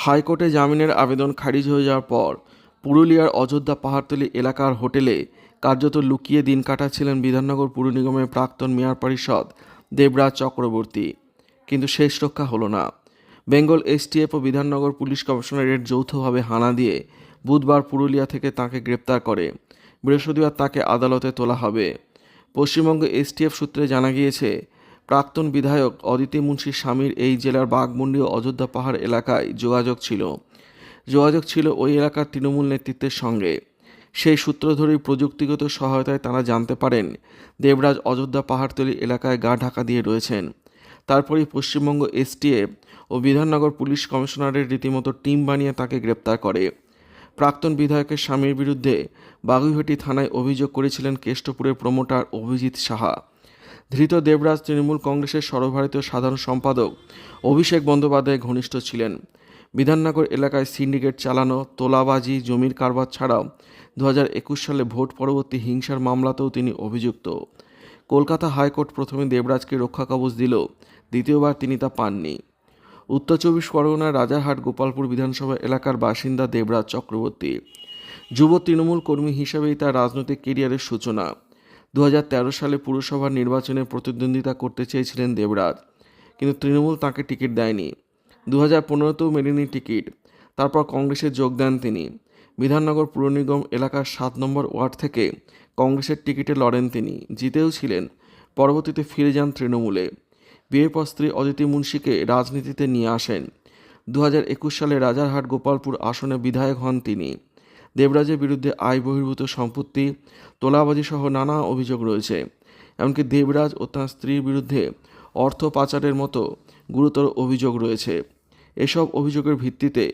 হাইকোর্টে জামিনের আবেদন খারিজ হয়ে যাওয়ার পর পুরুলিয়ার অযোধ্যা পাহাড়তলী এলাকার হোটেলে কার্যত লুকিয়ে দিন কাটাচ্ছিলেন বিধাননগর পুর নিগমের প্রাক্তন মেয়র পরিষদ দেবরাজ চক্রবর্তী। কিন্তু শেষ রক্ষা হলো না। বেঙ্গল এসটিএফ ও বিধাননগর পুলিশ কমিশনারেট যৌথভাবে হানা দিয়ে বুধবার পুরুলিয়া থেকে তাঁকে গ্রেপ্তার করে। বৃহস্পতিবার তাঁকে আদালতে তোলা হবে। পশ্চিমবঙ্গ এসটিএফ সূত্রে জানা গিয়েছে, প্রাক্তন বিধায়ক অদিতি মুন্সির স্বামীর এই জেলার বাঘমুন্ডি ও অযোধ্যা পাহাড় এলাকায় যোগাযোগ ছিল ওই এলাকার তৃণমূল নেতৃত্বের সঙ্গে। সেই সূত্র ধরেই প্রযুক্তিগত সহায়তায় তারা জানতে পারেন দেবরাজ অযোধ্যা পাহাড়তলী এলাকায় গা ঢাকা দিয়ে রয়েছেন। তারপরেই পশ্চিমবঙ্গ এসটিএফ ও বিধাননগর পুলিশ কমিশনারের রীতিমতো টিম বানিয়ে তাকে গ্রেপ্তার করে। প্রাক্তন বিধায়কের স্বামীর বিরুদ্ধে বাগুইহাটি থানায় অভিযোগ করেছিলেন কেষ্টপুরের প্রমোটার অভিজিৎ সাহা। ধৃত দেবরাজ তৃণমূল কংগ্রেসের সর্বভারতীয় সাধারণ সম্পাদক অভিষেক বন্দ্যোপাধ্যায়ের ঘনিষ্ঠ ছিলেন। বিধাননগর এলাকায় সিন্ডিকেট চালানো, তোলাবাজি, জমির কারবার ছাড়াও 2021 সালে ভোট পরবর্তী হিংসার মামলাতেও তিনি অভিযুক্ত। কলকাতা হাইকোর্ট প্রথমে দেবরাজকে রক্ষা কবচ দিল, দ্বিতীয়বার তিনি তা পাননি। উত্তর 24 পরগনার রাজারহাট গোপালপুর বিধানসভা এলাকার বাসিন্দা দেবরাজ চক্রবর্তী। যুব তৃণমূল কর্মী হিসেবেই তার রাজনৈতিক কেরিয়ারের সূচনা। 2013 সালে পুরসভার নির্বাচনে প্রতিদ্বন্দ্বিতা করতে চেয়েছিলেন দেবরাজ, কিন্তু তৃণমূল তাঁকে টিকিট দেয়নি। 2015তেও মেলেনি টিকিট। তারপর কংগ্রেসে যোগ দেন তিনি। বিধাননগর পুর নিগম এলাকার 7 নম্বর ওয়ার্ড থেকে কংগ্রেসের টিকিটে লড়েন তিনি, জিতেও ছিলেন। পরবর্তীতে ফিরে যান তৃণমূলে। বিয়ের পর স্ত্রী অদিতি মুন্সিকে রাজনীতিতে নিয়ে আসেন। 2021 সালে রাজারহাট গোপালপুর আসনে বিধায়ক হন তিনি। দেবরাজের বিরুদ্ধে আয় বহির্ভূত সম্পত্তি, তোলাবাজি সহ নানা অভিযোগ রয়েছে। এমনকি দেবরাজ ও তাঁর স্ত্রীর বিরুদ্ধে অর্থ পাচারের মতো গুরুতর অভিযোগ রয়েছে। এসব অভিযোগের ভিত্তিতে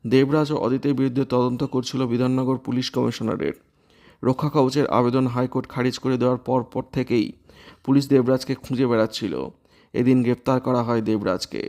দেবরাজ ও অদিতির বিরুদ্ধে তদন্ত করছিল বিধাননগর পুলিশ কমিশনারেট। রক্ষা কবচের আবেদন হাইকোর্ট খারিজ করে দেওয়ার পর থেকেই পুলিশ দেবরাজকে খুঁজে বেড়াচ্ছিল। এদিন গ্রেপ্তার করা হয় দেবরাজকে।